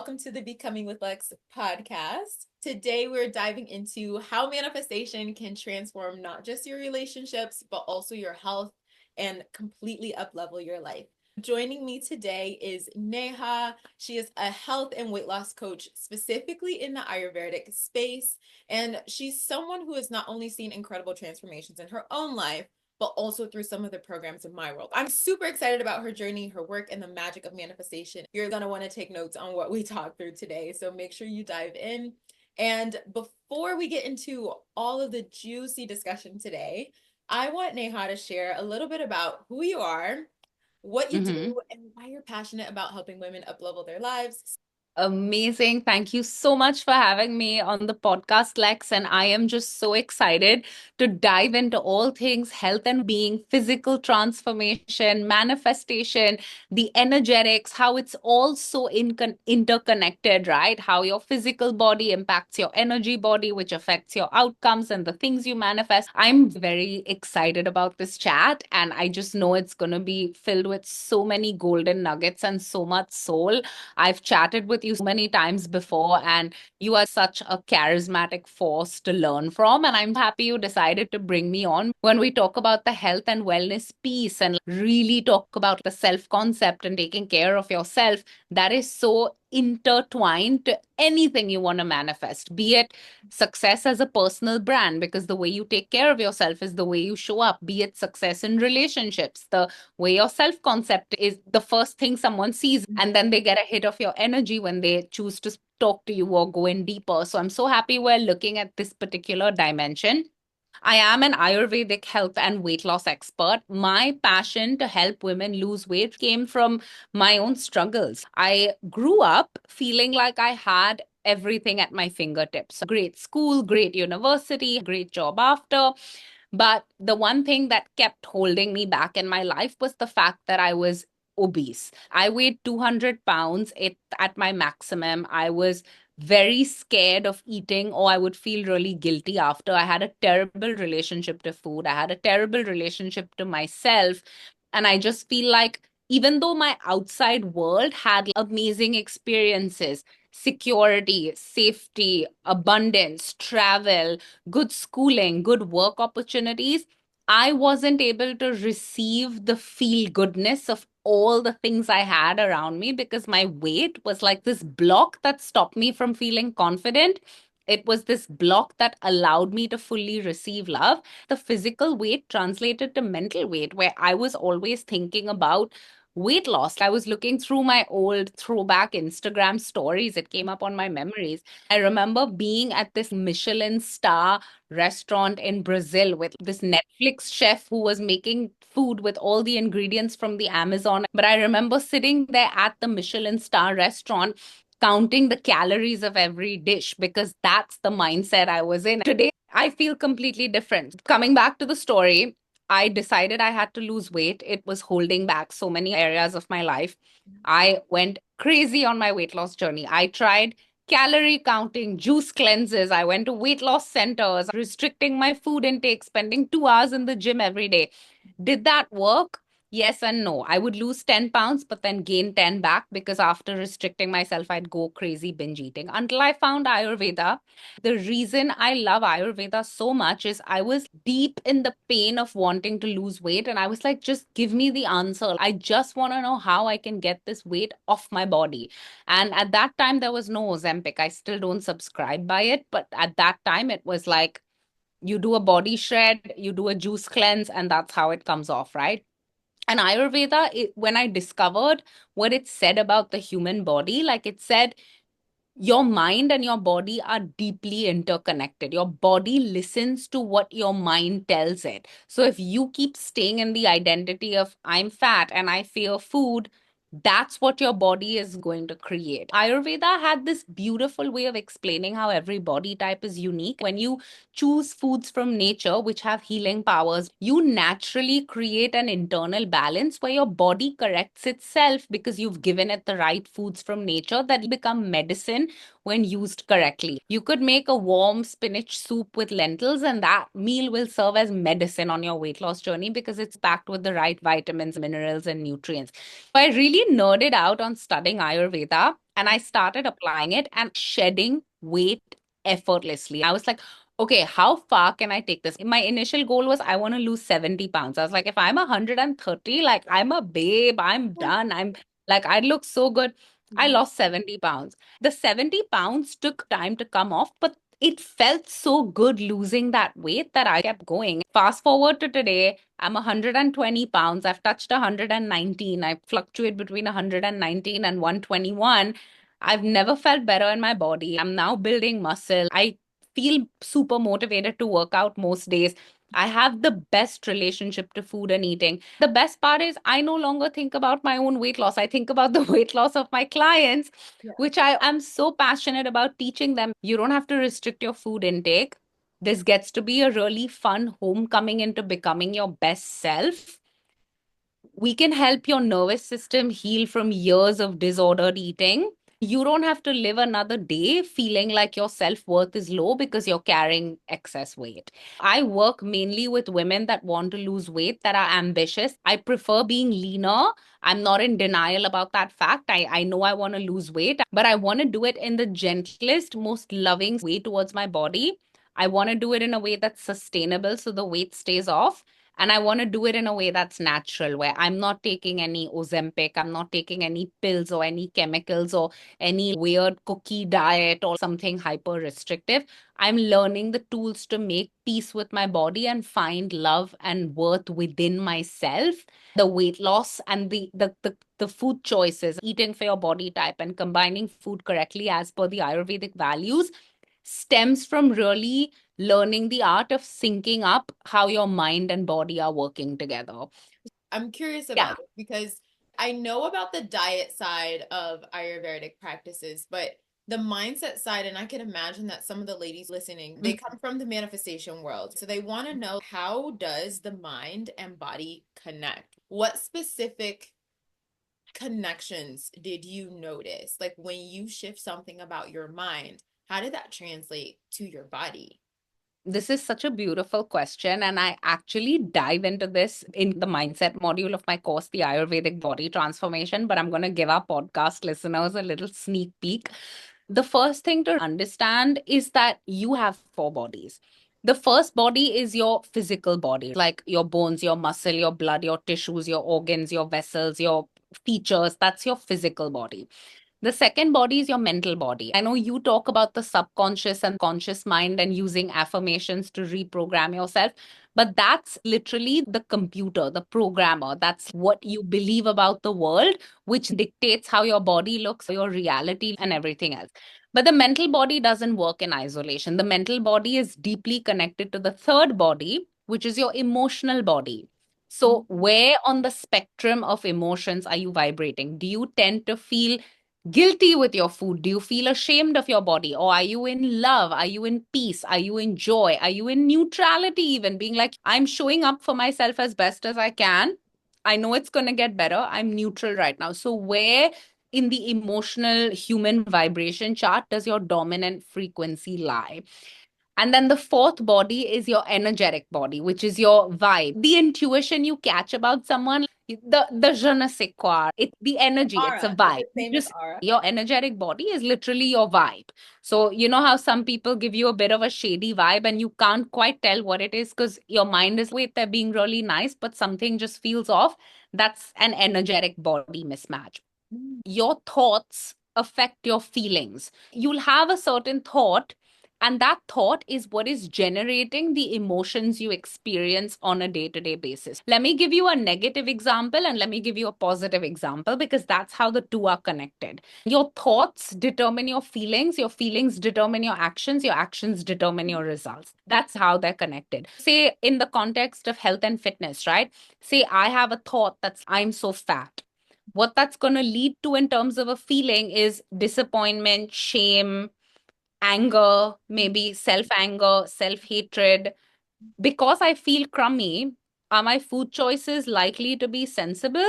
welcome to the Becoming with Lex podcast. Today, we're diving into how manifestation can transform not just your relationships, but also your health and completely uplevel your life. Joining me today is Neha. She is a health and weight loss coach, specifically in the Ayurvedic space. And she's someone who has not only seen incredible transformations in her own life, but also through some of the programs in my world. I'm super excited about her journey, her work, and the magic of manifestation. You're going to want to take notes on what we talk through today. So make sure you dive in. And before we get into all of the juicy discussion today, I want Neha to share a little bit about who you are, what you do, and why you're passionate about helping women uplevel their lives. Amazing. Thank you so much for having me on the podcast, Lex. And I am just so excited to dive into all things health and being, physical transformation, manifestation, the energetics, how it's all so interconnected, right? How your physical body impacts your energy body, which affects your outcomes and the things you manifest. I'm very excited about this chat. And I just know it's going to be filled with so many golden nuggets and so much soul. I've chatted with you so many times before, and you are such a charismatic force to learn from. And I'm happy you decided to bring me on when we talk about the health and wellness piece and really talk about the self concept and taking care of yourself. That is so intertwined to anything you want to manifest, be it success as a personal brand, because the way you take care of yourself is the way you show up, be it success in relationships, the way your self concept is the first thing someone sees, and then they get a hit of your energy when they choose to talk to you or go in deeper. So I'm so happy we're looking at this particular dimension. I am an Ayurvedic health and weight loss expert. My passion to help women lose weight came from my own struggles. I grew up feeling like I had everything at my fingertips. Great school, great university, great job after. But the one thing that kept holding me back in my life was the fact that I was obese. I weighed 200 pounds at my maximum. I was very scared of eating, or I would feel really guilty after. I had a terrible relationship to food. I had a terrible relationship to myself. And I just feel like even though my outside world had amazing experiences, security, safety, abundance, travel, good schooling, good work opportunities, I wasn't able to receive the feel goodness of all the things I had around me because my weight was like this block that stopped me from feeling confident. It was this block that allowed me to fully receive love. The physical weight translated to mental weight, where I was always thinking about weight loss. I was looking through my old throwback Instagram stories. It came up on my memories. I remember being at this Michelin star restaurant in Brazil with this Netflix chef who was making food with all the ingredients from the Amazon. But I remember sitting there at the Michelin star restaurant counting the calories of every dish because that's the mindset I was in. Today, I feel completely different. Coming back to the story, I decided I had to lose weight. It was holding back so many areas of my life. I went crazy on my weight loss journey. I tried calorie counting, juice cleanses. I went to weight loss centers, restricting my food intake, spending 2 hours in the gym every day. Did that work? Yes and no. I would lose 10 pounds, but then gain 10 back because after restricting myself, I'd go crazy binge eating until I found Ayurveda. The reason I love Ayurveda so much is I was deep in the pain of wanting to lose weight. And I was like, just give me the answer. I just want to know how I can get this weight off my body. And at that time, there was no Ozempic. I still don't subscribe by it. But at that time, it was like you do a body shred, you do a juice cleanse, and that's how it comes off, right? And Ayurveda, when I discovered what it said about the human body, like it said, your mind and your body are deeply interconnected. Your body listens to what your mind tells it. So if you keep staying in the identity of I'm fat and I fear food, that's what your body is going to create. Ayurveda had this beautiful way of explaining how every body type is unique. When you choose foods from nature, which have healing powers, you naturally create an internal balance where your body corrects itself because you've given it the right foods from nature that become medicine when used correctly. You could make a warm spinach soup with lentils, and that meal will serve as medicine on your weight loss journey because it's packed with the right vitamins, minerals, and nutrients. So I really nerded out on studying Ayurveda and I started applying it and shedding weight effortlessly. I was like, okay, how far can I take this? My initial goal was I want to lose 70 pounds. I was like, if I'm 130, like I'm a babe, I'm done. I'm like, I'd look so good. I Mhm. lost 70 pounds. The 70 pounds took time to come off, but it felt so good losing that weight that I kept going. Fast forward to today, I'm 120 pounds. I've touched 119. I fluctuate between 119 and 121. I've never felt better in my body. I'm now building muscle. I feel super motivated to work out most days. I have the best relationship to food and eating. The best part is I no longer think about my own weight loss. I think about the weight loss of my clients, Yeah. which I am so passionate about teaching them. You don't have to restrict your food intake. This gets to be a really fun homecoming into becoming your best self. We can help your nervous system heal from years of disordered eating. You don't have to live another day feeling like your self worth is low because you're carrying excess weight. I work mainly with women that want to lose weight, that are ambitious. I prefer being leaner. I'm not in denial about that fact. I know I want to lose weight, but I want to do it in the gentlest, most loving way towards my body. I want to do it in a way that's sustainable so the weight stays off. And I want to do it in a way that's natural, where I'm not taking any Ozempic, I'm not taking any pills or any chemicals or any weird cookie diet or something hyper restrictive. I'm learning the tools to make peace with my body and find love and worth within myself. The weight loss and the food choices, eating for your body type and combining food correctly as per the Ayurvedic values stems from really learning the art of syncing up how your mind and body are working together. I'm curious Yeah. about this because I know about the diet side of Ayurvedic practices, but the mindset side, and I can imagine that some of the ladies listening, they come from the manifestation world. So they want to know, how does the mind and body connect? What specific connections did you notice? Like when you shift something about your mind, how did that translate to your body? This is such a beautiful question. And I actually dive into this in the mindset module of my course, the Ayurvedic Body Transformation. But I'm going to give our podcast listeners a little sneak peek. The first thing to understand is that you have four bodies. The first body is your physical body, like your bones, your muscle, your blood, your tissues, your organs, your vessels, your features. That's your physical body. The second body is your mental body. I know you talk about the subconscious and conscious mind and using affirmations to reprogram yourself, but that's literally the computer, the programmer. That's what you believe about the world, which dictates how your body looks, your reality, and everything else. But the mental body doesn't work in isolation. The mental body is deeply connected to the third body, which is your emotional body. So, where on the spectrum of emotions are you vibrating? Do you tend to feel guilty with your food? Do you feel ashamed of your body? Or are you in love? Are you in peace? Are you in joy? Are you in neutrality, even being like, I'm showing up for myself as best as I can. I know it's going to get better. I'm neutral right now. So, where in the emotional human vibration chart does your dominant frequency lie? And then the fourth body is your energetic body, which is your vibe, the intuition you catch about someone, the je ne sais quoi. It's the energy, it's a Aura. Is vibe. it same as Just aura? your energetic body is literally your vibe. So, you know how some people give you a bit of a shady vibe and you can't quite tell what it is because your mind is, wait, they're being really nice, but something just feels off. That's an energetic body mismatch. Mm. Your thoughts affect your feelings. You'll have a certain thought, and that thought is what is generating the emotions you experience on a day to day basis. Let me give you a negative example and let me give you a positive example because that's how the two are connected. Your thoughts determine your feelings determine your actions determine your results. That's how they're connected. Say, in the context of health and fitness, right? Say, I have a thought that's, I'm so fat. What that's going to lead to in terms of a feeling is disappointment, shame, anger, maybe self anger, self hatred. Because I feel crummy, are my food choices likely to be sensible?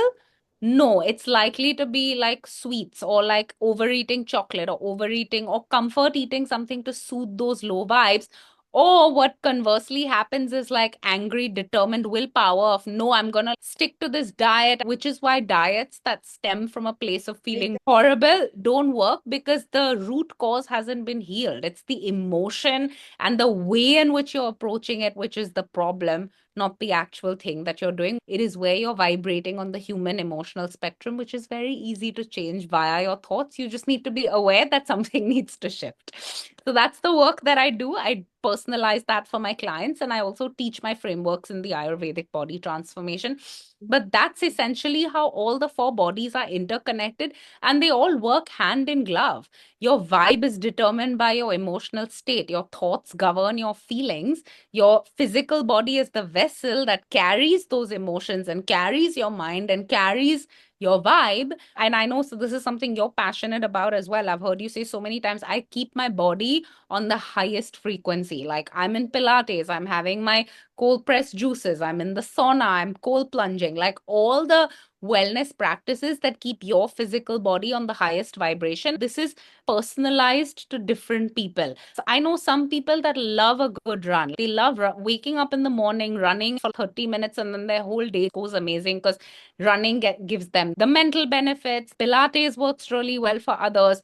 No, it's likely to be like sweets or like overeating chocolate or overeating or comfort eating something to soothe those low vibes. Or what conversely happens is like angry, determined willpower of no, I'm gonna stick to this diet, which is why diets that stem from a place of feeling horrible don't work because the root cause hasn't been healed. It's the emotion and the way in which you're approaching it, which is the problem, not the actual thing that you're doing. It is where you're vibrating on the human emotional spectrum, which is very easy to change via your thoughts. You just need to be aware that something needs to shift. So that's the work that I do. I personalize that for my clients, and I also teach my frameworks in the Ayurvedic body transformation. But that's essentially how all the four bodies are interconnected and they all work hand in glove. Your vibe is determined by your emotional state. Your thoughts govern your feelings. Your physical body is the vessel that carries those emotions and carries your mind and carries your vibe. And I know, so this is something you're passionate about as well. I've heard you say so many times, I keep my body on the highest frequency. Like I'm in Pilates, I'm having my cold pressed juices, I'm in the sauna, I'm cold plunging, like all the wellness practices that keep your physical body on the highest vibration. This is personalized to different people. So I know some people that love a good run. They love waking up in the morning, running for 30 minutes, and then their whole day goes amazing because running gives them the mental benefits. Pilates works really well for others.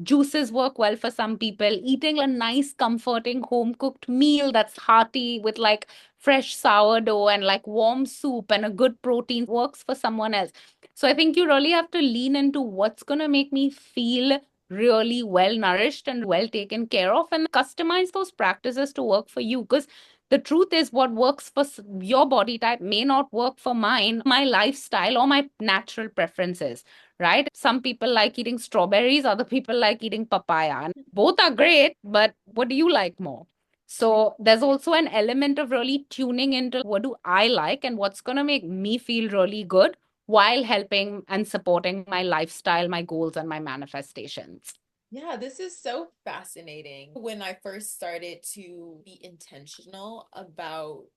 Juices work well for some people. Eating a nice, comforting, home cooked meal that's hearty with like fresh sourdough and like warm soup and a good protein works for someone else. So I think you really have to lean into what's going to make me feel really well nourished and well taken care of and customize those practices to work for you. Because the truth is, what works for your body type may not work for mine, my lifestyle, or my natural preferences, right? Some people like eating strawberries, other people like eating papaya. And both are great, but what do you like more? So there's also an element of really tuning into what do I like and what's going to make me feel really good while helping and supporting my lifestyle, my goals, and my manifestations. Yeah, this is so fascinating. When I first started to be intentional about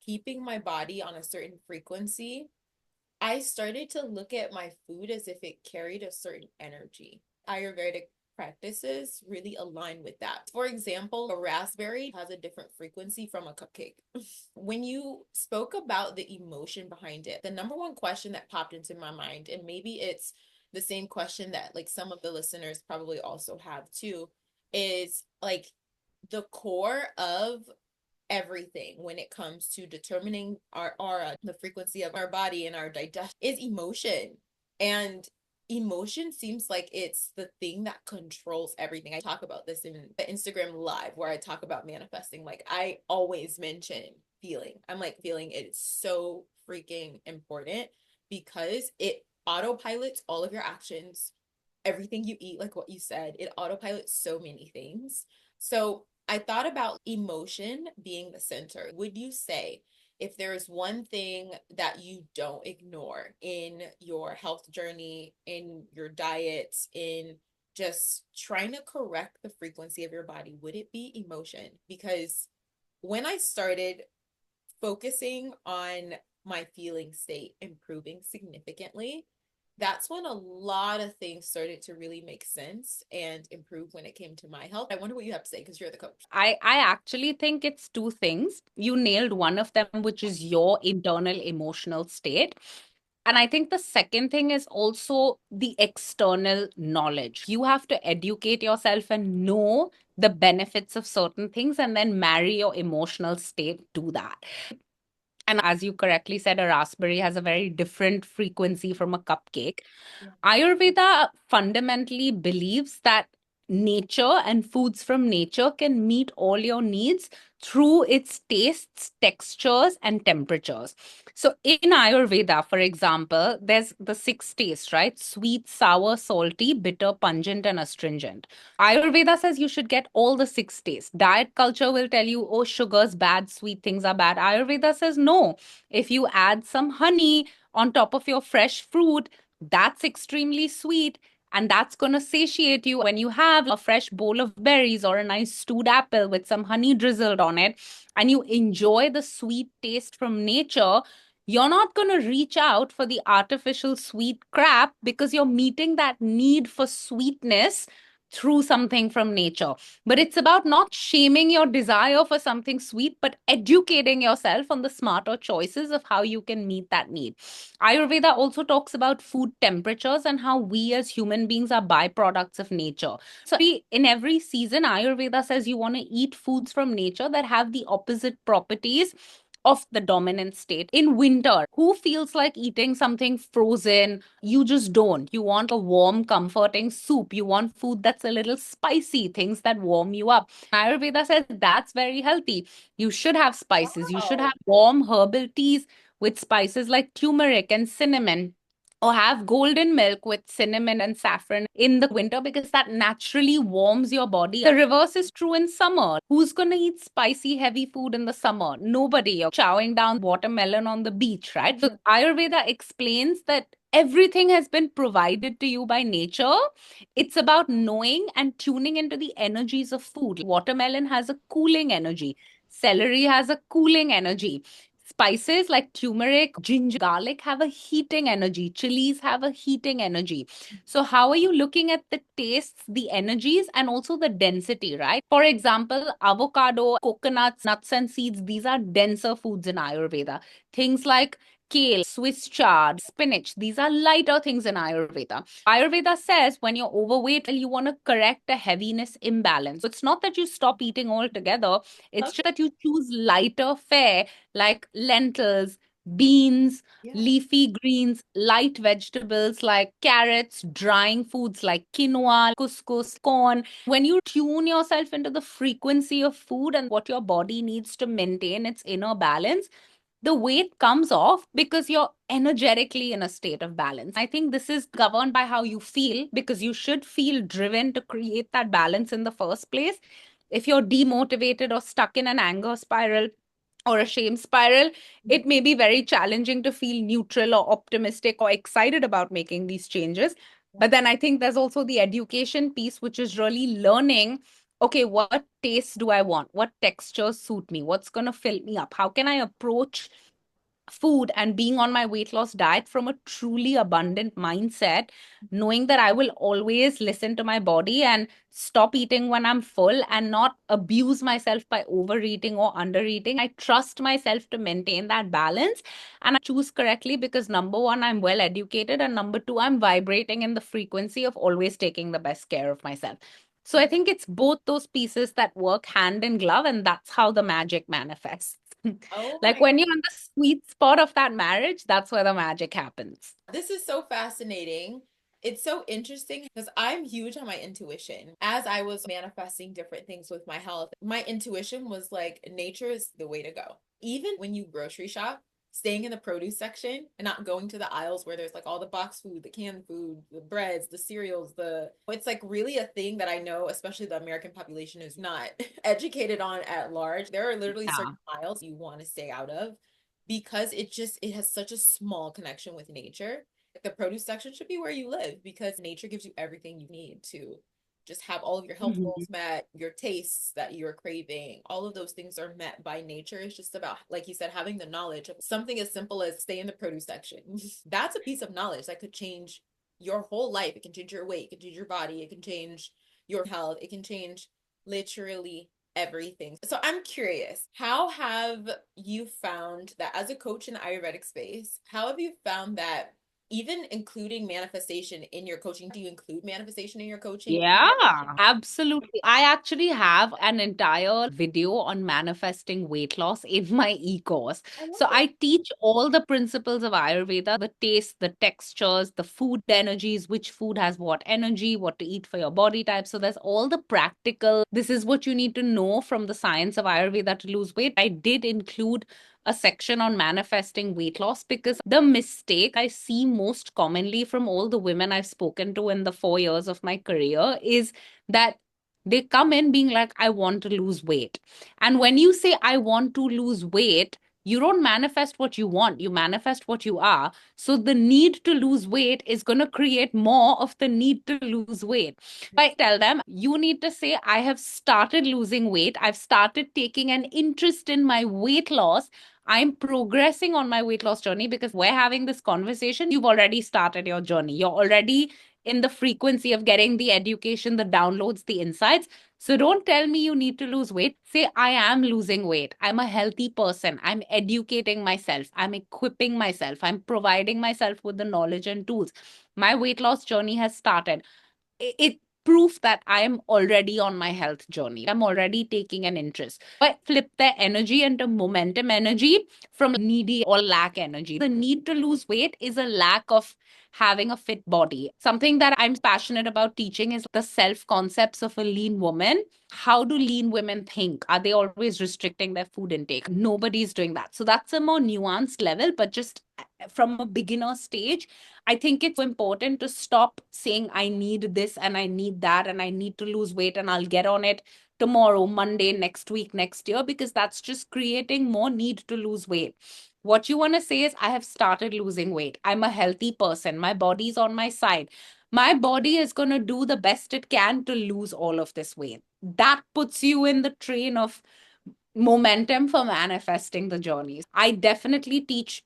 keeping my body on a certain frequency, I started to look at my food as if it carried a certain energy. Ayurvedic practices really align with that. For example, a raspberry has a different frequency from a cupcake. When you spoke about the emotion behind it, the number one question that popped into my mind, and maybe it's the same question that like some of the listeners probably also have too, is like the core of everything when it comes to determining our aura, the frequency of our body and our digestion is emotion. And emotion seems like it's the thing that controls everything. I talk about this in the Instagram live where I talk about manifesting. Like I always mention feeling. I'm like, feeling it is so freaking important because it autopilots all of your actions, everything you eat, like what you said, it autopilots so many things. So I thought about emotion being the center. Would you say if there is one thing that you don't ignore in your health journey, in your diet, in just trying to correct the frequency of your body, would it be emotion? Because when I started focusing on my feeling state improving significantly, that's when a lot of things started to really make sense and improve when it came to my health. I wonder what you have to say because you're the coach. I actually think it's two things. You nailed one of them, which is your internal emotional state. And I think the second thing is also the external knowledge. You have to educate yourself and know the benefits of certain things and then marry your emotional state to that. And as you correctly said, a raspberry has a very different frequency from a cupcake. Yeah. Ayurveda fundamentally believes that nature and foods from nature can meet all your needs through its tastes, textures, and temperatures. So, in Ayurveda, for example, there's the six tastes, right? Sweet, sour, salty, bitter, pungent, and astringent. Ayurveda says you should get all the six tastes. Diet culture will tell you, oh, sugar's bad, sweet things are bad. Ayurveda says no. If you add some honey on top of your fresh fruit, that's extremely sweet. And that's going to satiate you when you have a fresh bowl of berries or a nice stewed apple with some honey drizzled on it, and you enjoy the sweet taste from nature. You're not going to reach out for the artificial sweet crap because you're meeting that need for sweetness through something from nature. But it's about not shaming your desire for something sweet, but educating yourself on the smarter choices of how you can meet that need. Ayurveda also talks about food temperatures and how we as human beings are byproducts of nature. So in every season, Ayurveda says you want to eat foods from nature that have the opposite properties of the dominant state. In winter, who feels like eating something frozen? You just don't. You want a warm, comforting soup. You want food that's a little spicy, things that warm you up. Ayurveda says that's very healthy. You should have spices. You should have Wow. warm herbal teas with spices like turmeric and cinnamon, or have golden milk with cinnamon and saffron in the winter because that naturally warms your body. The reverse is true in summer. Who's going to eat spicy, heavy food in the summer? Nobody. You're chowing down watermelon on the beach, right? So Ayurveda explains that everything has been provided to you by nature. It's about knowing and tuning into the energies of food. Watermelon has a cooling energy. Celery has a cooling energy. Spices like turmeric, ginger, garlic have a heating energy. Chilies have a heating energy. So, how are you looking at the tastes, the energies, and also the density, right? For example, avocado, coconuts, nuts, and seeds, these are denser foods in Ayurveda. Things like kale, Swiss chard, spinach, these are lighter things in Ayurveda. Ayurveda says when you're overweight, you want to correct a heaviness imbalance. So it's not that you stop eating altogether, it's just that you choose lighter fare like lentils, beans, Yeah. leafy greens, light vegetables like carrots, drying foods like quinoa, couscous, corn. When you tune yourself into the frequency of food and what your body needs to maintain its inner balance, the weight comes off because you're energetically in a state of balance. I think this is governed by how you feel because you should feel driven to create that balance in the first place. If you're demotivated or stuck in an anger spiral, or a shame spiral, it may be very challenging to feel neutral or optimistic or excited about making these changes. But then I think there's also the education piece, which is really learning, okay, what tastes do I want? What textures suit me? What's going to fill me up? How can I approach food and being on my weight loss diet from a truly abundant mindset, knowing that I will always listen to my body and stop eating when I'm full and not abuse myself by overeating or undereating. I trust myself to maintain that balance and I choose correctly because number one, I'm well educated, and number two, I'm vibrating in the frequency of always taking the best care of myself. So I think it's both those pieces that work hand in glove, and that's how the magic manifests. Oh Like my, when you're on the sweet spot of that marriage, that's where the magic happens. this is so fascinating. It's so interesting because I'm huge on my intuition. As I was manifesting different things with my health, my intuition was like, nature is the way to go. Even when you grocery shop, staying in the produce section and not going to the aisles where there's like all the box food, the canned food, the breads, the cereals, it's like really a thing that I know, especially the American population is not educated on at large. There are literally Yeah. certain aisles you want to stay out of because it has such a small connection with nature. The produce section should be where you live because nature gives you everything you need to just have all of your health Mhm. goals met, your tastes that you're craving, all of those things are met by nature. It's just about, like you said, having the knowledge of something as simple as stay in the produce section. That's a piece of knowledge that could change your whole life. It can change your weight, it can change your body, it can change your health, it can change literally everything. So I'm curious, how have you found that as a coach in the Ayurvedic space, how have you found that even including manifestation in your coaching, do you include manifestation in your coaching? Yeah, absolutely. I actually have an entire video on manifesting weight loss in my e-course. I love So it. I teach all the principles of Ayurveda, the taste, the textures, the food energies, which food has what energy, what to eat for your body type. So there's all the practical, this is what you need to know from the science of Ayurveda to lose weight. I did include a section on manifesting weight loss because the mistake I see most commonly from all the women I've spoken to in the 4 years of my career is that they come in being like, I want to lose weight. And when you say, I want to lose weight, you don't manifest what you want, you manifest what you are. So the need to lose weight is going to create more of the need to lose weight. I tell them, you need to say, I have started losing weight. I've started taking an interest in my weight loss. I'm progressing on my weight loss journey because we're having this conversation. You've already started your journey. You're already in the frequency of getting the education, the downloads, the insights. So don't tell me you need to lose weight. Say, I am losing weight. I'm a healthy person. I'm educating myself. I'm equipping myself. I'm providing myself with the knowledge and tools. My weight loss journey has started. It proof that I am already on my health journey. I'm already taking an interest. I flip the energy into momentum energy from needy or lack energy. The need to lose weight is a lack of having a fit body. Something that I'm passionate about teaching is the self concepts of a lean woman. How do lean women think? Are they always restricting their food intake? Nobody's doing that. So that's a more nuanced level, but just from a beginner stage, I think it's important to stop saying, I need this and I need that and I need to lose weight and I'll get on it tomorrow, Monday, next week, next year, because that's just creating more need to lose weight. What you want to say is, I have started losing weight. I'm a healthy person. My body's on my side. My body is going to do the best it can to lose all of this weight. That puts you in the train of momentum for manifesting the journeys. I definitely teach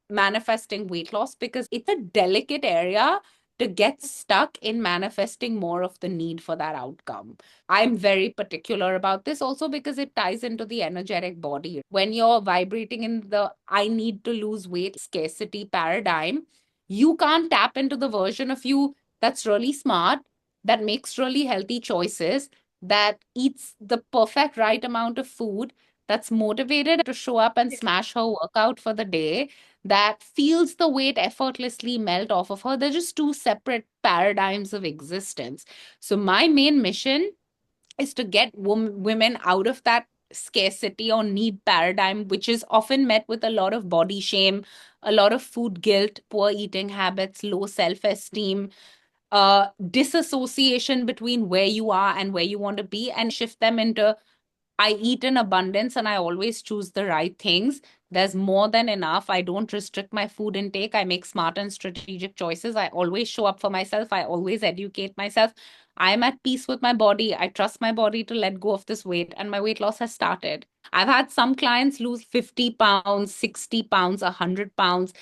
manifesting weight loss because it's a delicate area to get stuck in manifesting more of the need for that outcome. I'm very particular about this also because it ties into the energetic body. When you're vibrating in the I need to lose weight scarcity paradigm, you can't tap into the version of you that's really smart, that makes really healthy choices, that eats the perfect right amount of food, that's motivated to show up and smash her workout for the day, that feels the weight effortlessly melt off of her. They're just two separate paradigms of existence. So, my main mission is to get women out of that scarcity or need paradigm, which is often met with a lot of body shame, a lot of food guilt, poor eating habits, low self esteem, disassociation between where you are and where you want to be, and shift them into I eat in abundance and I always choose the right things. There's more than enough. I don't restrict my food intake. I make smart and strategic choices. I always show up for myself. I always educate myself. I'm at peace with my body. I trust my body to let go of this weight, and my weight loss has started. I've had some clients lose 50 pounds, 60 pounds, 100 pounds.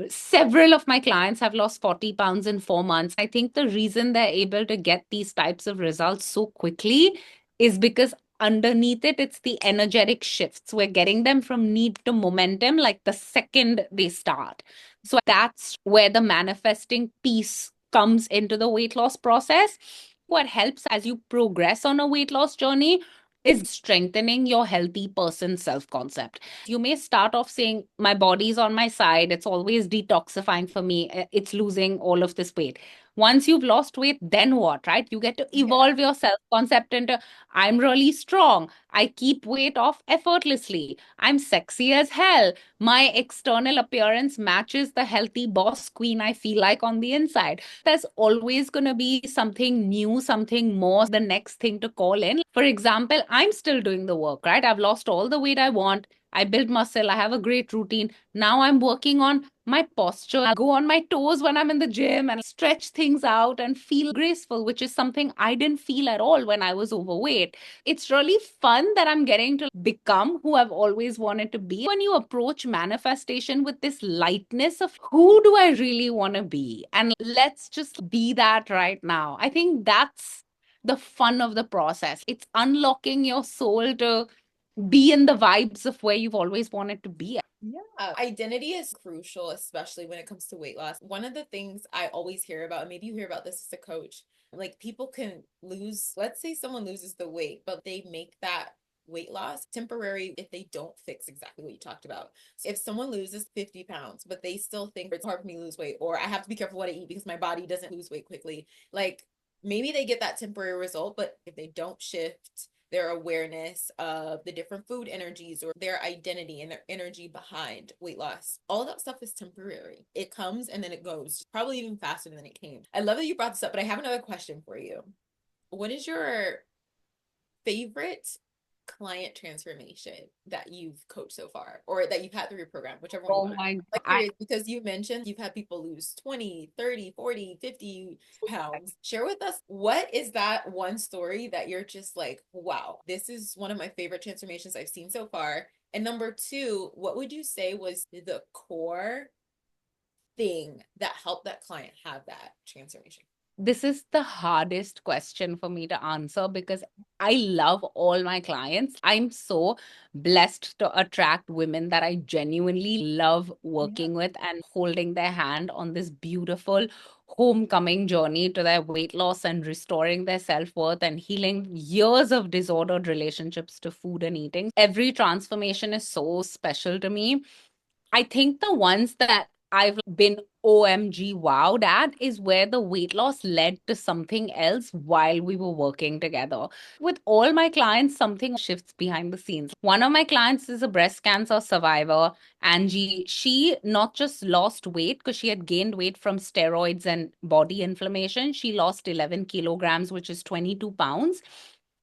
Several of my clients have lost 40 pounds in 4 months. I think the reason they're able to get these types of results so quickly is because underneath it, it's the energetic shifts. We're getting them from need to momentum like the second they start. So that's where the manifesting piece comes into the weight loss process. What helps as you progress on a weight loss journey is strengthening your healthy person self concept. You may start off saying, my body's on my side. It's always detoxifying for me. It's losing all of this weight. Once you've lost weight, then what, right? You get to evolve your self concept into, I'm really strong. I keep weight off effortlessly. I'm sexy as hell. My external appearance matches the healthy boss queen I feel like on the inside. There's always going to be something new, something more, the next thing to call in. For example, I'm still doing the work, right? I've lost all the weight I want. I built muscle. I have a great routine. Now I'm working on my posture. I'll go on my toes when I'm in the gym and stretch things out and feel graceful, which is something I didn't feel at all when I was overweight. It's really fun that I'm getting to become who I've always wanted to be. When you approach manifestation with this lightness of who do I really want to be? And let's just be that right now. I think that's the fun of the process. It's unlocking your soul to be in the vibes of where you've always wanted to be. Yeah, identity is crucial, especially when it comes to weight loss. One of the things I always hear about, and maybe you hear about this as a coach, like people can lose, let's say someone loses the weight, but they make that weight loss temporary if they don't fix exactly what you talked about. So if someone loses 50 pounds, but they still think it's hard for me to lose weight, or I have to be careful what I eat because my body doesn't lose weight quickly, like maybe they get that temporary result, but if they don't shift their awareness of the different food energies or their identity and their energy behind weight loss. All that stuff is temporary. It comes and then it goes, probably even faster than it came. I love that you brought this up, but I have another question for you. What is your favorite client transformation that you've coached so far or that you've had through your program, whichever one you Oh want? my Like God. curious, because you mentioned you've had people lose 20, 30, 40, 50 pounds. Share with us, what is that one story that you're just like, wow, this is one of my favorite transformations I've seen so far? And number two, what would you say was the core thing that helped that client have that transformation? This is the hardest question for me to answer because I love all my clients. I'm so blessed to attract women that I genuinely love Yeah. working with and holding their hand on this beautiful homecoming journey to their weight loss and restoring their self worth and healing years of disordered relationships to food and eating. Every transformation is so special to me. I think the ones that I've been OMG wowed at is where the weight loss led to something else while we were working together. With all my clients, something shifts behind the scenes. One of my clients is a breast cancer survivor, Angie. She not just lost weight because she had gained weight from steroids and body inflammation, she lost 11 kilograms, which is 22 pounds.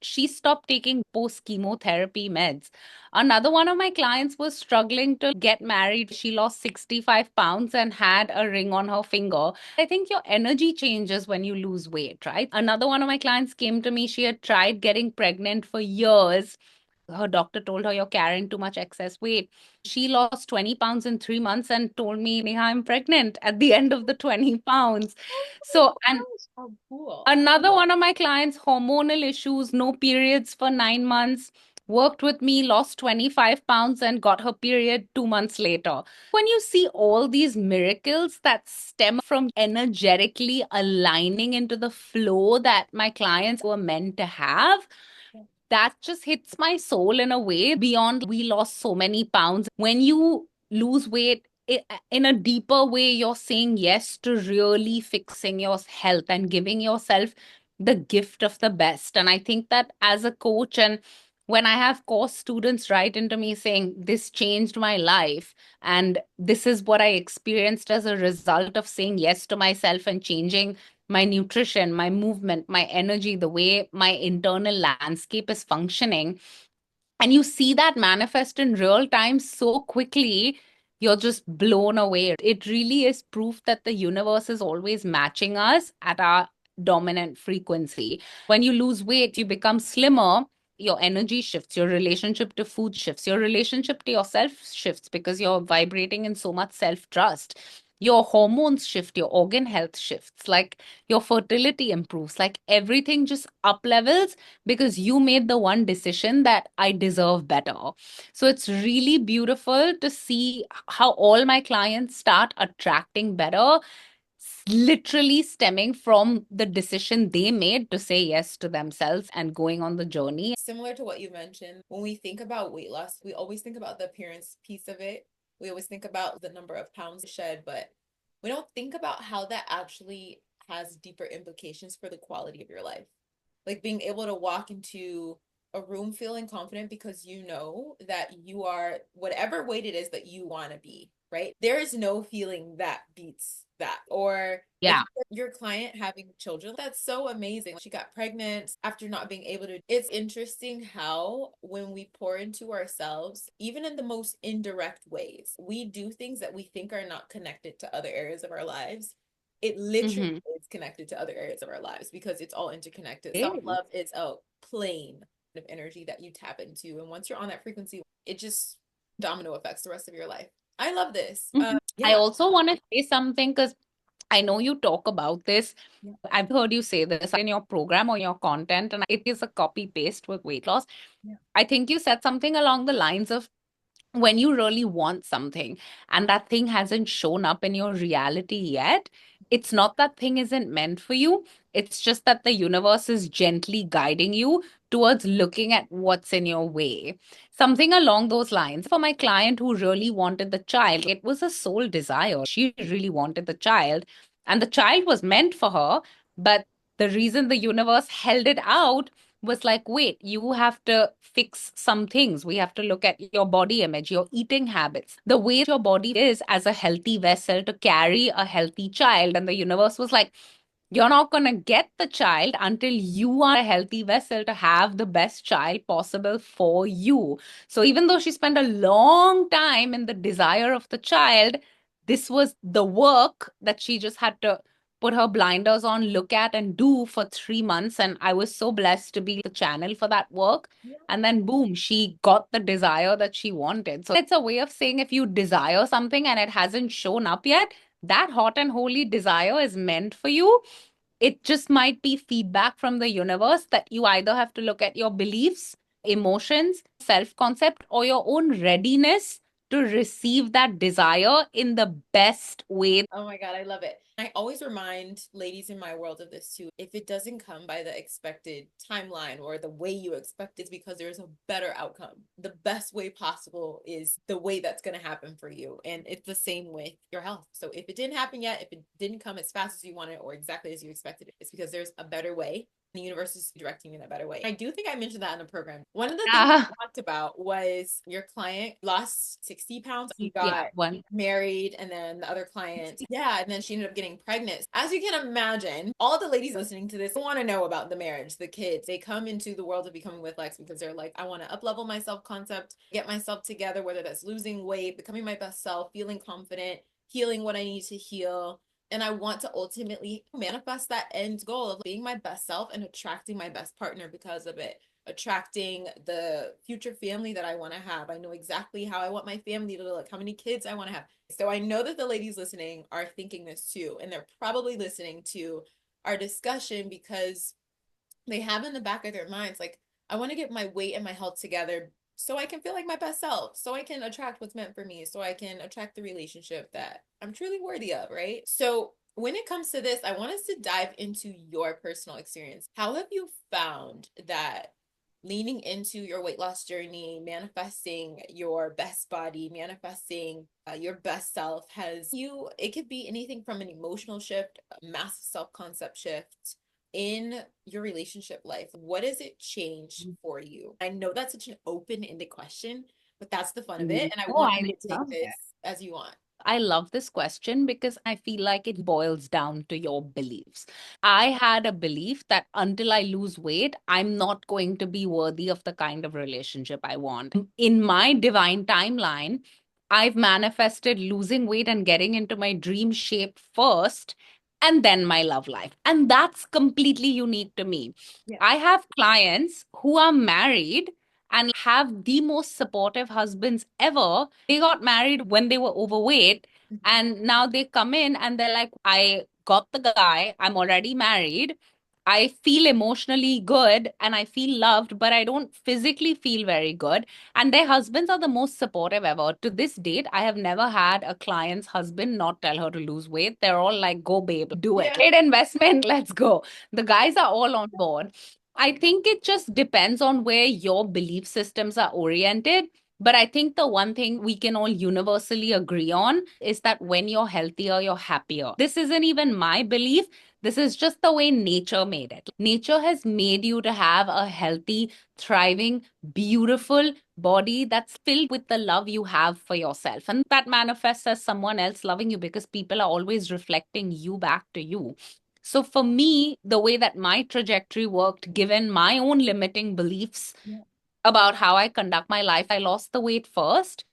She stopped taking post chemotherapy meds. Another one of my clients was struggling to get married. She lost 65 pounds and had a ring on her finger. I think your energy changes when you lose weight, right? Another one of my clients came to me. She had tried getting pregnant for years. Her doctor told her, "You're carrying too much excess weight." She lost 20 pounds in 3 months and told me, "Neha, I'm pregnant at the end of the 20 pounds." Oh So, my and gosh, how cool. another one of my clients, hormonal issues, no periods for 9 months, worked with me, lost 25 pounds, and got her period 2 months later. When you see all these miracles that stem from energetically aligning into the flow that my clients were meant to have, that just hits my soul in a way beyond we lost so many pounds. When you lose weight, in a deeper way, you're saying yes to really fixing your health and giving yourself the gift of the best. And I think that as a coach, and when I have course students write into me saying, "This changed my life, and this is what I experienced as a result of saying yes to myself and changing my nutrition, my movement, my energy, the way my internal landscape is functioning," and you see that manifest in real time so quickly, you're just blown away. It really is proof that the universe is always matching us at our dominant frequency. When you lose weight, you become slimmer. Your energy shifts, your relationship to food shifts, your relationship to yourself shifts because you're vibrating in so much self trust. Your hormones shift, your organ health shifts, like your fertility improves, like everything just up levels because you made the one decision that I deserve better. So it's really beautiful to see how all my clients start attracting better, literally stemming from the decision they made to say yes to themselves and going on the journey. Similar to what you mentioned, when we think about weight loss, we always think about the appearance piece of it. We always think about the number of pounds shed, but we don't think about how that actually has deeper implications for the quality of your life. Like being able to walk into a room feeling confident because you know that you are whatever weight it is that you want to be, right? There is no feeling that beats that. Or like Yeah. your client having children, that's so amazing. She got pregnant after not being able to. It's interesting how when we pour into ourselves, even in the most indirect ways, we do things that we think are not connected to other areas of our lives. It literally Mm-hmm. is connected to other areas of our lives because it's all interconnected. It Self is. love is a plane of energy that you tap into. And once you're on that frequency, it just domino affects the rest of your life. I love this. Mhm. I Yeah. also want to say something because I know you talk about this. Yeah. I've heard you say this in your program or your content, and it is a copy paste with weight loss. Yeah. I think you said something along the lines of when you really want something and that thing hasn't shown up in your reality yet, it's not that thing isn't meant for you. It's just that the universe is gently guiding you towards looking at what's in your way. Something along those lines. For my client who really wanted the child, it was a soul desire. She really wanted the child, and the child was meant for her. But the reason the universe held it out was like, wait, you have to fix some things. We have to look at your body image, your eating habits, the way your body is as a healthy vessel to carry a healthy child. And the universe was like, you're not going to get the child until you are a healthy vessel to have the best child possible for you. So even though she spent a long time in the desire of the child, this was the work that she just had to put her blinders on, look at, and do for 3 months. And I was so blessed to be the channel for that work. Yeah. And then, boom, she got the desire that she wanted. So it's a way of saying if you desire something and it hasn't shown up yet, that hot and holy desire is meant for you. It just might be feedback from the universe that you either have to look at your beliefs, emotions, self concept, or your own readiness to receive that desire in the best way. Oh my God, I love it. I always remind ladies in my world of this too. If it doesn't come by the expected timeline or the way you expect, it's because there's a better outcome. The best way possible is the way that's going to happen for you. And it's the same with your health. So if it didn't happen yet, if it didn't come as fast as you wanted or exactly as you expected, it's because there's a better way. The universe is directing you in a better way. I do think I mentioned that in the program. One of the things we Yeah. talked about was your client lost 60 pounds. You Yeah. got married, and then the other client, yeah, and then she ended up getting pregnant. As you can imagine, all the ladies listening to this want to know about the marriage, the kids. They come into the world of Becoming with Lex because they're like, I want to up level my self concept, get myself together, whether that's losing weight, becoming my best self, feeling confident, healing what I need to heal. And I want to ultimately manifest that end goal of being my best self and attracting my best partner because of it, attracting the future family that I want to have. I know exactly how I want my family to look, how many kids I want to have. So I know that the ladies listening are thinking this too. And they're probably listening to our discussion because they have in the back of their minds, like, I want to get my weight and my health together so I can feel like my best self, so I can attract what's meant for me, so I can attract the relationship that I'm truly worthy of, right? So when it comes to this, I want us to dive into your personal experience. How have you found that leaning into your weight loss journey, manifesting your best body, manifesting your best self has you, it could be anything from an emotional shift, a massive self-concept shift in your relationship life? What has it changed for you? I know that's such an open-ended question, but that's the fun of it. And I Oh, want I you to take love this it. as you want. I love this question because I feel like it boils down to your beliefs. I had a belief that until I lose weight, I'm not going to be worthy of the kind of relationship I want. In my divine timeline, I've manifested losing weight and getting into my dream shape first, and then my love life. And that's completely unique to me. Yeah. I have clients who are married and have the most supportive husbands ever. They got married when they were overweight, and now they come in and they're like, I got the guy, I'm already married. I feel emotionally good and I feel loved, but I don't physically feel very good. And their husbands are the most supportive ever. To this date, I have never had a client's husband not tell her to lose weight. They're all like, go, babe, do it. Yeah. Great investment, let's go. The guys are all on board. I think it just depends on where your belief systems are oriented. But I think the one thing we can all universally agree on is that when you're healthier, you're happier. This isn't even my belief. This is just the way nature made it. Nature has made you to have a healthy, thriving, beautiful body that's filled with the love you have for yourself. And that manifests as someone else loving you because people are always reflecting you back to you. So for me, the way that my trajectory worked, given my own limiting beliefs Yeah. about how I conduct my life, I lost the weight first.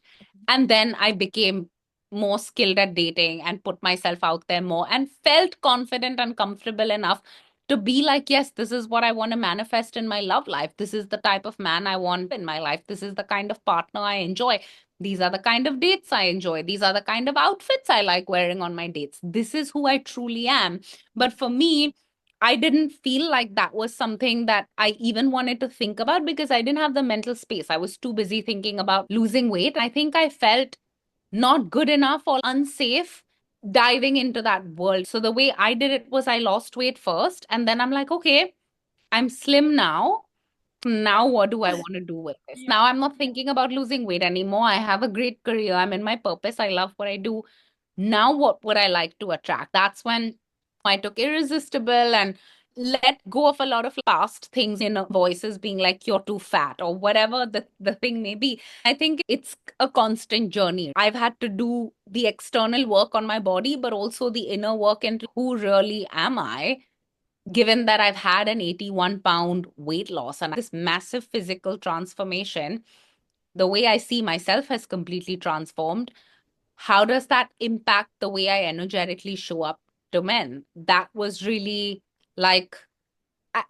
And then I became more skilled at dating and put myself out there more and felt confident and comfortable enough to be like, yes, this is what I want to manifest in my love life. This is the type of man I want in my life. This is the kind of partner I enjoy. These are the kind of dates I enjoy. These are the kind of outfits I like wearing on my dates. This is who I truly am. But for me, I didn't feel like that was something that I even wanted to think about because I didn't have the mental space. I was too busy thinking about losing weight. I think I felt not good enough or unsafe diving into that world. So the way I did it was I lost weight first. And then I'm like, okay, I'm slim now. Now, what do I want to do with this? Yeah. Now, I'm not thinking about losing weight anymore. I have a great career. I'm in my purpose. I love what I do. Now, what would I like to attract? That's when I took Irresistible and let go of a lot of past things, voices being like, you're too fat or whatever the thing may be. I think it's a constant journey. I've had to do the external work on my body, but also the inner work into who really am I, given that I've had an 81-pound weight loss and this massive physical transformation. The way I see myself has completely transformed. How does that impact the way I energetically show up to men? That was really like,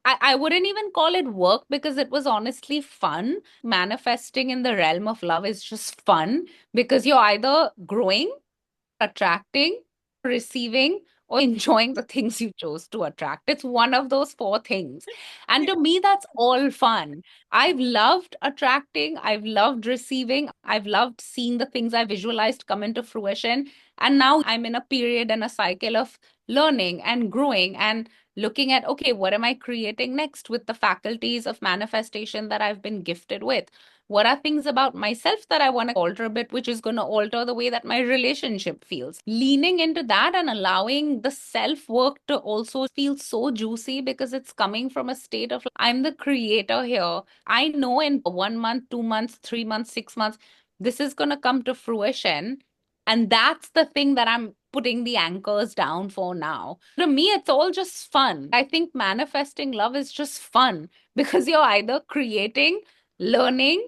I wouldn't even call it work because it was honestly fun. Manifesting in the realm of love is just fun because you're either growing, attracting, receiving, or enjoying the things you chose to attract. It's one of those four things. And to me, that's all fun. I've loved attracting, I've loved receiving, I've loved seeing the things I visualized come into fruition. And now I'm in a period and a cycle of learning and growing and looking at, okay, what am I creating next with the faculties of manifestation that I've been gifted with? What are things about myself that I want to alter a bit, which is going to alter the way that my relationship feels? Leaning into that and allowing the self work to also feel so juicy because it's coming from a state of I'm the creator here. I know in 1 month, 2 months, 3 months, 6 months, this is going to come to fruition. And that's the thing that I'm putting the anchors down for now. To me, it's all just fun. I think manifesting love is just fun because you're either creating, learning,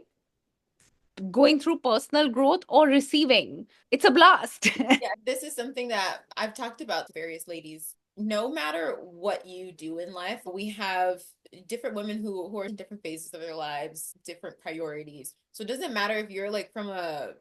going through personal growth, or receiving. It's a blast. Yeah, this is something that I've talked about to various ladies. No matter what you do in life, we have different women who are in different phases of their lives, different priorities. So it doesn't matter if you're like from a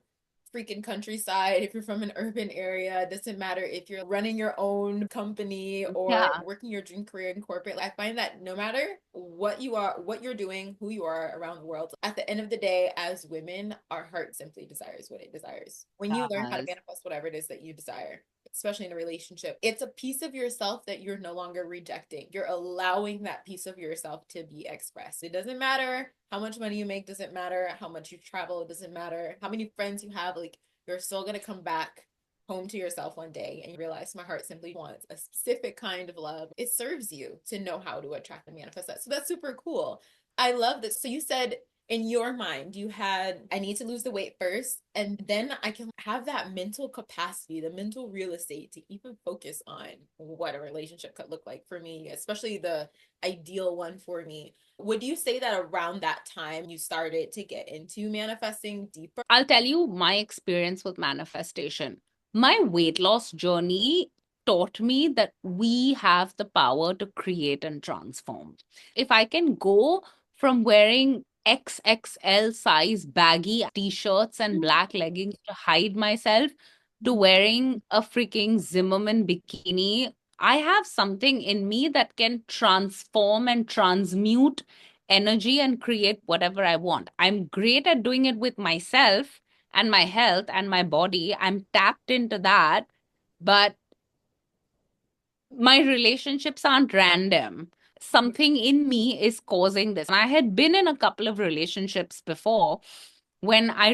freaking countryside, if you're from an urban area, it doesn't matter if you're running your own company or Yeah. working your dream career in corporate. I find that no matter what you are, what you're doing, who you are around the world, at the end of the day, as women, our heart simply desires what it desires. When you learn how to Yes. manifest whatever it is that you desire, especially in a relationship, it's a piece of yourself that you're no longer rejecting. You're allowing that piece of yourself to be expressed. It doesn't matter how much money you make, doesn't matter how much you travel, it doesn't matter how many friends you have, like you're still going to come back home to yourself one day and you realize my heart simply wants a specific kind of love. It serves you to know how to attract and manifest that. So that's super cool. I love this. So you said in your mind, you had, I need to lose the weight first, and then I can have that mental capacity, the mental real estate to even focus on what a relationship could look like for me, especially the ideal one for me. Would you say that around that time you started to get into manifesting deeper? I'll tell you my experience with manifestation. My weight loss journey taught me that we have the power to create and transform. If I can go from wearing XXL size baggy t shirts and black leggings to hide myself to wearing a freaking Zimmerman bikini, I have something in me that can transform and transmute energy and create whatever I want. I'm great at doing it with myself and my health and my body. I'm tapped into that, but my relationships aren't random. Something in me is causing this. And I had been in a couple of relationships before when I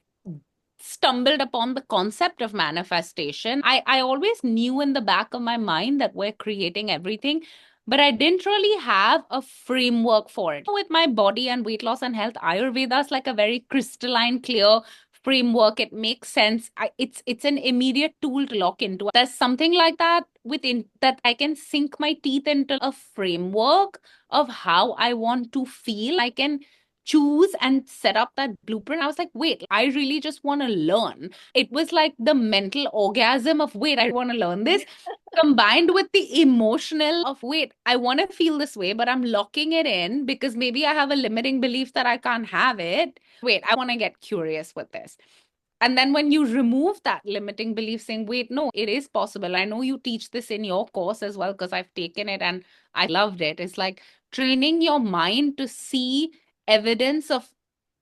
stumbled upon the concept of manifestation. I always knew in the back of my mind that we're creating everything, but I didn't really have a framework for it. With my body and weight loss and health, Ayurveda is like a very crystalline, clear framework. It makes sense. It's an immediate tool to lock into. There's something like that within that I can sink my teeth into a framework of how I want to feel. I can choose and set up that blueprint. I was like, wait, I really just want to learn. It was like the mental orgasm of, wait, I want to learn this, combined with the emotional of, wait, I want to feel this way, but I'm locking it in because maybe I have a limiting belief that I can't have it. Wait, I want to get curious with this. And then when you remove that limiting belief, saying, wait, no, it is possible. I know you teach this in your course as well because I've taken it and I loved it. It's like training your mind to see evidence of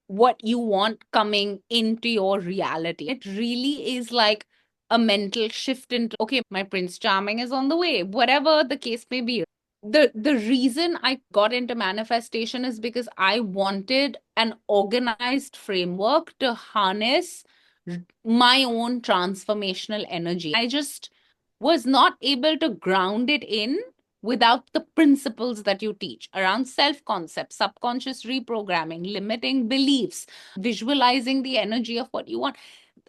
what you want coming into your reality. It really is like a mental shift into, okay, my Prince Charming is on the way, whatever the case may be. The reason I got into manifestation is because I wanted an organized framework to harness my own transformational energy. I just was not able to ground it in without the principles that you teach around self concept, subconscious reprogramming, limiting beliefs, visualizing the energy of what you want.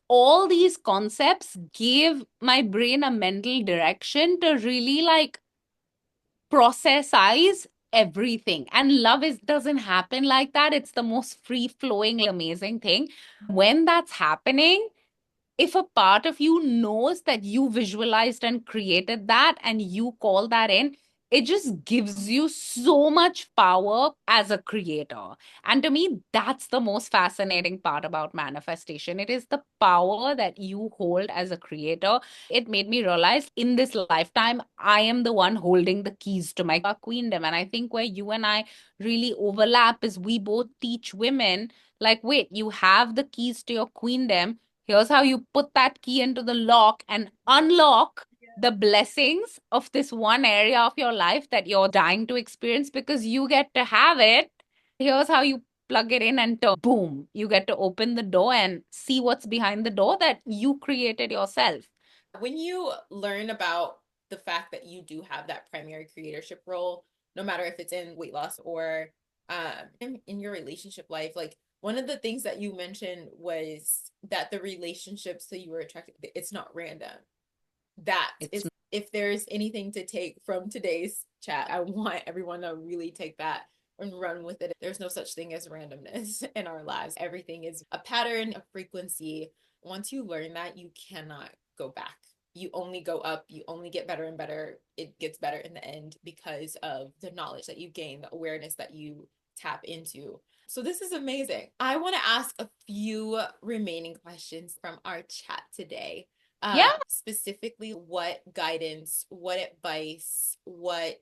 All these concepts gave my brain a mental direction to really like processize everything. And love is doesn't happen like that. It's the most free flowing, amazing thing. When that's happening, if a part of you knows that you visualized and created that and you call that in, it just gives you so much power as a creator. And to me, that's the most fascinating part about manifestation. It is the power that you hold as a creator. It made me realize in this lifetime, I am the one holding the keys to my queendom. And I think where you and I really overlap is we both teach women, like, wait, you have the keys to your queendom. Here's how you put that key into the lock and unlock the blessings of this one area of your life that you're dying to experience because you get to have it. Here's how you plug it in and turn, boom, you get to open the door and see what's behind the door that you created yourself. When you learn about the fact that you do have that primary creatorship role, no matter if it's in weight loss or in your relationship life, like one of the things that you mentioned was that the relationships that you were attracted, it's not random. That It's is, if there's anything to take from today's chat, I want everyone to really take that and run with it. There's no such thing as randomness in our lives. Everything is a pattern, a frequency. Once you learn that, you cannot go back. You only go up, you only get better and better. It gets better in the end because of the knowledge that you gain, the awareness that you tap into. So this is amazing. I want to ask a few remaining questions from our chat today. yeah. Specifically, what guidance, what advice, what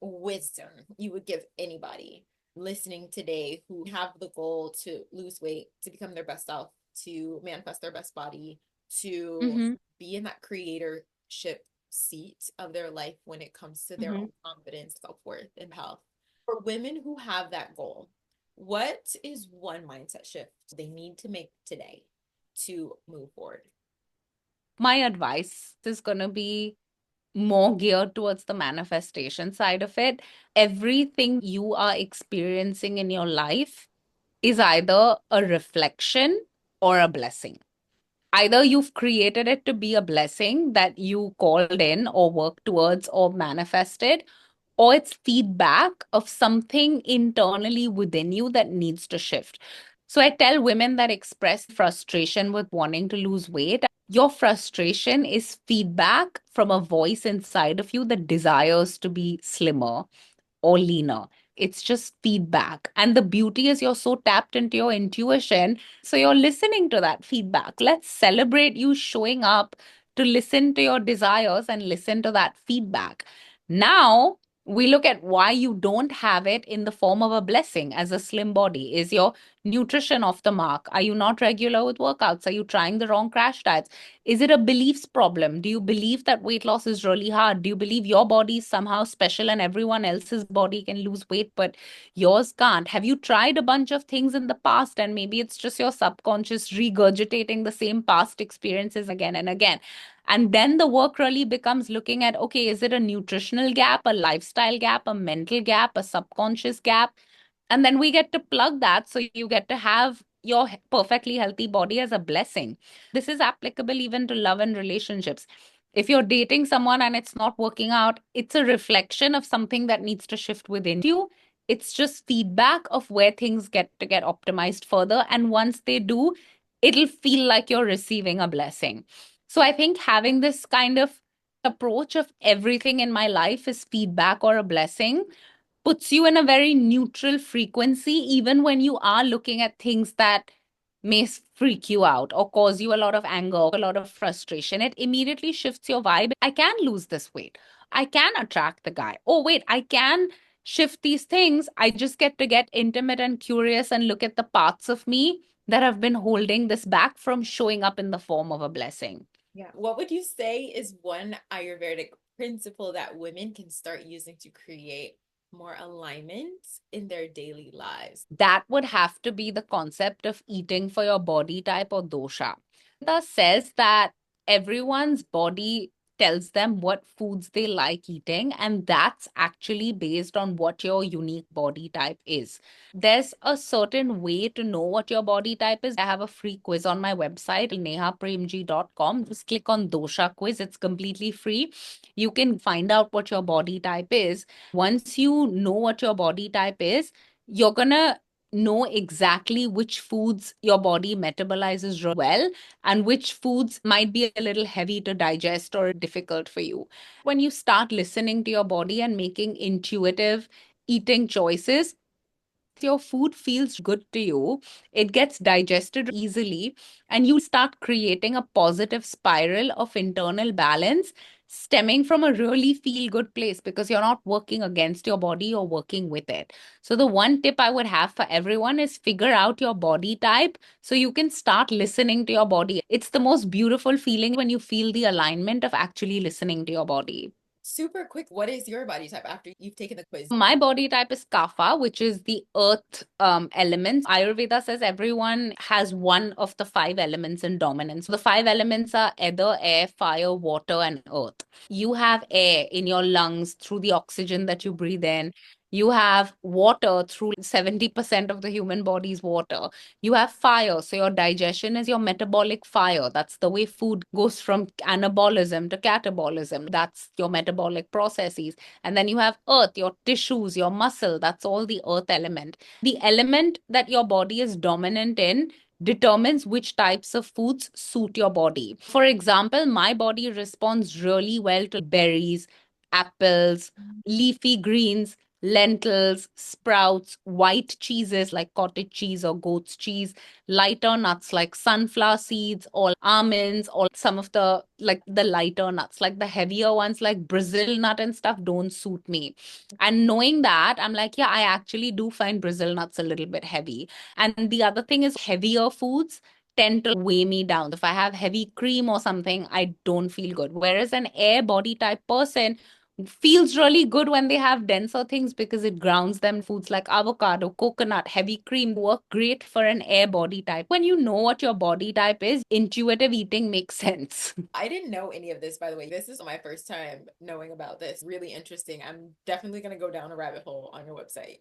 wisdom you would give anybody listening today who have the goal to lose weight, to become their best self, to manifest their best body, to Mm-hmm. be in that creatorship seat of their life when it comes to their Mm-hmm. own confidence, self-worth, and health. For women who have that goal, what is one mindset shift they need to make today to move forward? My advice is going to be more geared towards the manifestation side of it. Everything you are experiencing in your life is either a reflection or a blessing. Either you've created it to be a blessing that you called in or worked towards or manifested, or it's feedback of something internally within you that needs to shift. So I tell women that express frustration with wanting to lose weight, your frustration is feedback from a voice inside of you that desires to be slimmer or leaner. It's just feedback. And the beauty is you're so tapped into your intuition. So you're listening to that feedback. Let's celebrate you showing up to listen to your desires and listen to that feedback. Now, we look at why you don't have it in the form of a blessing as a slim body. Is your nutrition off the mark? Are you not regular with workouts? Are you trying the wrong crash diets? Is it a beliefs problem? Do you believe that weight loss is really hard? Do you believe your body is somehow special and everyone else's body can lose weight, but yours can't? Have you tried a bunch of things in the past and maybe it's just your subconscious regurgitating the same past experiences again and again? And then the work really becomes looking at, okay, is it a nutritional gap, a lifestyle gap, a mental gap, a subconscious gap? And then we get to plug that so you get to have your perfectly healthy body as a blessing. This is applicable even to love and relationships. If you're dating someone and it's not working out, it's a reflection of something that needs to shift within you. It's just feedback of where things get optimized further. And once they do, it'll feel like you're receiving a blessing. So I think having this kind of approach of everything in my life is feedback or a blessing puts you in a very neutral frequency, even when you are looking at things that may freak you out or cause you a lot of anger, a lot of frustration. It immediately shifts your vibe. I can lose this weight. I can attract the guy. Oh, wait, I can shift these things. I just get to get intimate and curious and look at the parts of me that have been holding this back from showing up in the form of a blessing. Yeah. What would you say is one Ayurvedic principle that women can start using to create more alignment in their daily lives? That would have to be the concept of eating for your body type or dosha. Ayurveda says that everyone's body tells them what foods they like eating, and that's actually based on what your unique body type is. There's a certain way to know what your body type is. I have a free quiz on my website, nehapremji.com. Just click on dosha quiz, it's completely free. You can find out what your body type is. Once you know what your body type is, you're gonna know exactly which foods your body metabolizes well and which foods might be a little heavy to digest or difficult for you. When you start listening to your body and making intuitive eating choices, your food feels good to you, it gets digested easily, and you start creating a positive spiral of internal balance stemming from a really feel good place because you're not working against your body, you're working with it. So, the one tip I would have for everyone is figure out your body type so you can start listening to your body. It's the most beautiful feeling when you feel the alignment of actually listening to your body. Super quick, what is your body type after you've taken the quiz? My body type is Kapha, which is the earth element. Ayurveda says everyone has one of the five elements in dominance. The five elements are ether, air, fire, water, and earth. You have air in your lungs through the oxygen that you breathe in. You have water through 70% of the human body's water. You have fire. So your digestion is your metabolic fire. That's the way food goes from anabolism to catabolism. That's your metabolic processes. And then you have earth, your tissues, your muscle. That's all the earth element. The element that your body is dominant in determines which types of foods suit your body. For example, my body responds really well to berries, apples, leafy greens, lentils, sprouts, white cheeses like cottage cheese or goat's cheese, lighter nuts like sunflower seeds or almonds, or some of the like the lighter nuts, like the heavier ones like Brazil nut and stuff don't suit me. And knowing that, I'm like, yeah, I actually do find Brazil nuts a little bit heavy. And the other thing is heavier foods tend to weigh me down. If I have heavy cream or something, I don't feel good. Whereas an air body type person feels really good when they have denser things because it grounds them. Foods like avocado, coconut, heavy cream work great for an air body type. When you know what your body type is, intuitive eating makes sense. I didn't know any of this, by the way. This is my first time knowing about this. Really interesting. I'm definitely going to go down a rabbit hole on your website.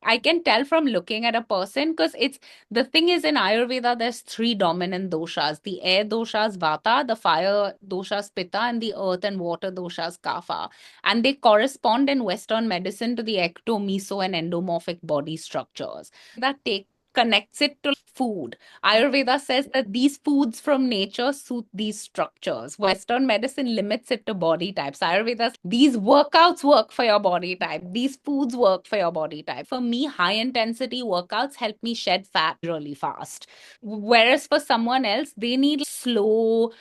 I can tell from looking at a person because it's the thing is in Ayurveda, there's three dominant doshas: the air doshas Vata, the fire doshas Pitta, and the earth and water doshas Kapha. And they correspond in Western medicine to the ecto, meso, and endomorphic body structures. That take connects it to food. Ayurveda says that these foods from nature suit these structures. Western medicine limits it to body types. Ayurveda, these workouts work for your body type. These foods work for your body type. For me, high intensity workouts help me shed fat really fast. Whereas for someone else, they need slow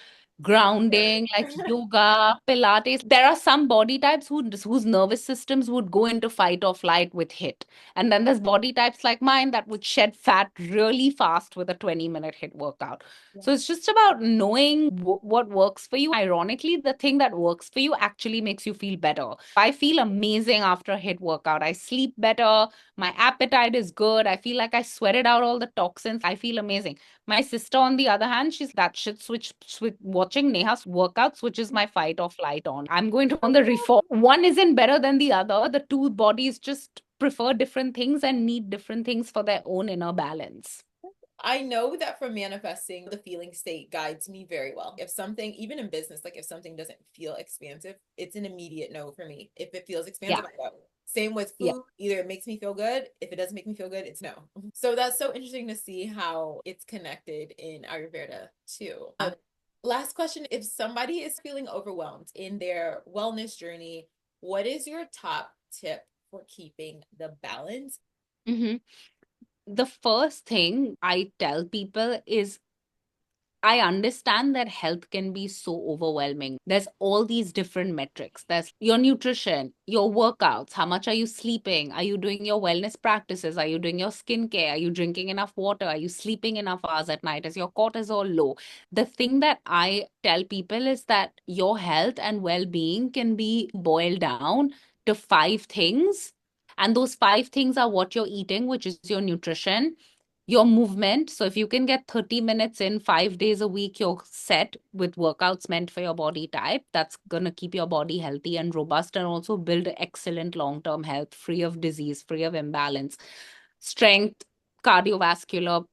grounding like yoga, pilates. There are some body types whose nervous systems would go into fight or flight with hit, and then there's body types like mine that would shed fat really fast with a 20-minute hit workout. So it's just about knowing what works for you. Ironically, the thing that works for you actually makes you feel better. I feel amazing after a hit workout. I sleep better. My appetite is good. I feel like I sweated out all the toxins. I feel amazing. My sister, on the other hand, she's that shit switch watching Neha's workouts, which is my fight or flight on. I'm going to on the reform. One isn't better than the other. The two bodies just prefer different things and need different things for their own inner balance. I know that for manifesting, the feeling state guides me very well. If something, even in business, like if something doesn't feel expansive, it's an immediate no for me. If it feels Yeah. expansive, I go. Same with Yeah. food, either it makes me feel good. If it doesn't make me feel good, it's no. So that's so interesting to see how it's connected in Ayurveda too. Last question, if somebody is feeling overwhelmed in their wellness journey, what is your top tip for keeping the balance? Mm-hmm. The first thing I tell people is I understand that health can be so overwhelming. There's all these different metrics. There's your nutrition, your workouts, how much are you sleeping? Are you doing your wellness practices? Are you doing your skincare? Are you drinking enough water? Are you sleeping enough hours at night? Is your cortisol low? The thing that I tell people is that your health and well being can be boiled down to five things. And those five things are what you're eating, which is your nutrition, your movement. So if you can get 30 minutes in 5 days a week, you're set with workouts meant for your body type. That's going to keep your body healthy and robust and also build excellent long-term health, free of disease, free of imbalance. Strength, cardiovascular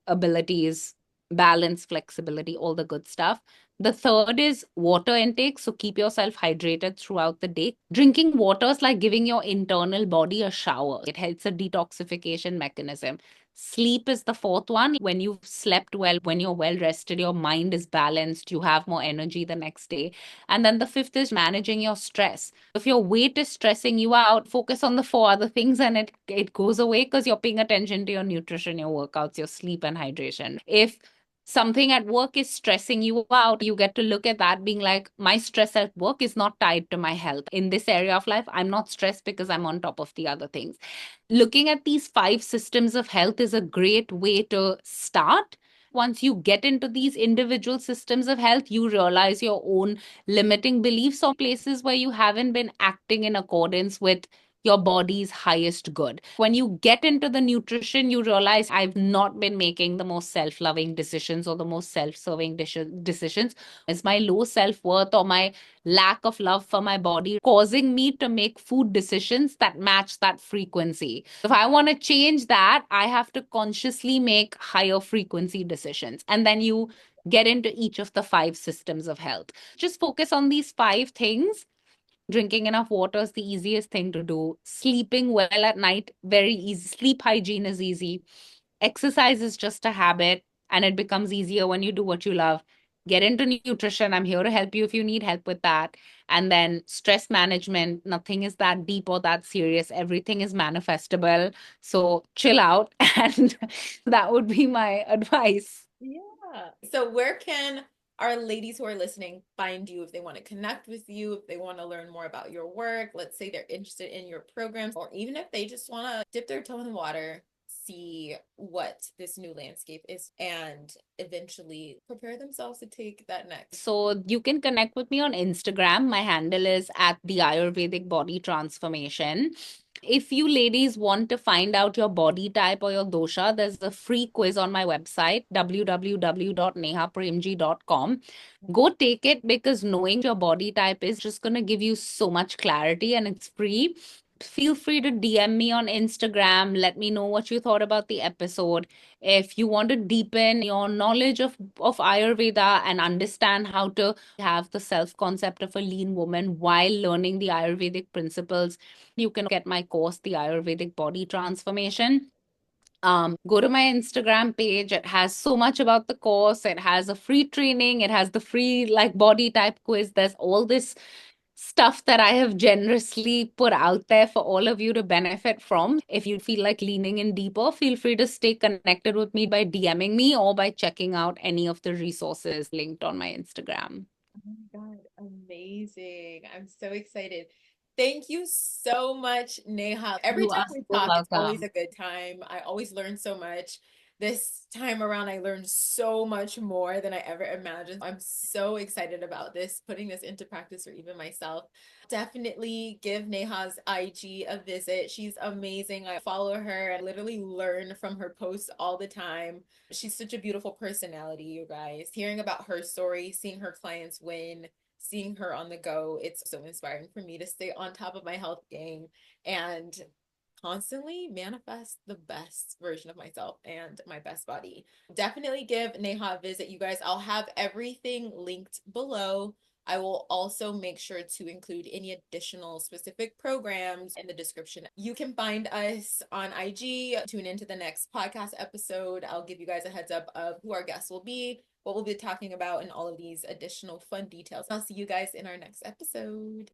abilities, balance, flexibility, all the good stuff. The third is water intake. So keep yourself hydrated throughout the day. Drinking water is like giving your internal body a shower. It helps a detoxification mechanism. Sleep is the fourth one. When you've slept well, when you're well rested, your mind is balanced, you have more energy the next day. And then the fifth is managing your stress. If your weight is stressing you out, focus on the four other things and it goes away because you're paying attention to your nutrition, your workouts, your sleep, and hydration. If something at work is stressing you out, you get to look at that being like, my stress at work is not tied to my health. In this area of life, I'm not stressed because I'm on top of the other things. Looking at these five systems of health is a great way to start. Once you get into these individual systems of health, you realize your own limiting beliefs or places where you haven't been acting in accordance with your body's highest good. When you get into the nutrition, you realize I've not been making the most self loving decisions or the most self serving decisions. Is my low self worth or my lack of love for my body causing me to make food decisions that match that frequency? If I want to change that, I have to consciously make higher frequency decisions. And then you get into each of the five systems of health. Just focus on these five things. Drinking enough water is the easiest thing to do. Sleeping well at night, very easy. Sleep hygiene is easy. Exercise is just a habit and it becomes easier when you do what you love. Get into nutrition. I'm here to help you if you need help with that. And then stress management. Nothing is that deep or that serious. Everything is manifestable. So chill out. And that would be my advice. Yeah. So where can our ladies who are listening find you if they want to connect with you, if they want to learn more about your work? Let's say they're interested in your programs, or even if they just want to dip their toe in the water, see what this new landscape is, and eventually prepare themselves to take that next. So you can connect with me on Instagram. My handle is at the Ayurvedic Body Transformation. If you ladies want to find out your body type or your dosha, there's a free quiz on my website, www.nehapremji.com. Go take it because knowing your body type is just going to give you so much clarity and it's free. Feel free to DM me on Instagram. Let me know what you thought about the episode. If you want to deepen your knowledge of Ayurveda and understand how to have the self concept of a lean woman while learning the Ayurvedic principles, you can get my course, The Ayurvedic Body Transformation. Go to my Instagram page. It has so much about the course. It has a free training. It has the free like body type quiz. There's all this stuff that I have generously put out there for all of you to benefit from. If you feel like leaning in deeper, feel free to stay connected with me by DMing me or by checking out any of the resources linked on my Instagram. Oh my God, amazing. I'm so excited. Thank you so much, Neha. Every You time are we so talk, it's always welcome. a good time. I always learn so much. This time around, I learned so much more than I ever imagined. I'm so excited about this, putting this into practice for even myself. Definitely give Neha's IG a visit. She's amazing. I follow her. I literally learn from her posts all the time. She's such a beautiful personality, you guys. Hearing about her story, seeing her clients win, seeing her on the go, it's so inspiring for me to stay on top of my health game and constantly manifest the best version of myself and my best body. Definitely give Neha a visit, you guys. I'll have everything linked below. I will also make sure to include any additional specific programs in the description. You can find us on IG. Tune into the next podcast episode. I'll give you guys a heads up of who our guests will be, what we'll be talking about, and all of these additional fun details. I'll see you guys in our next episode.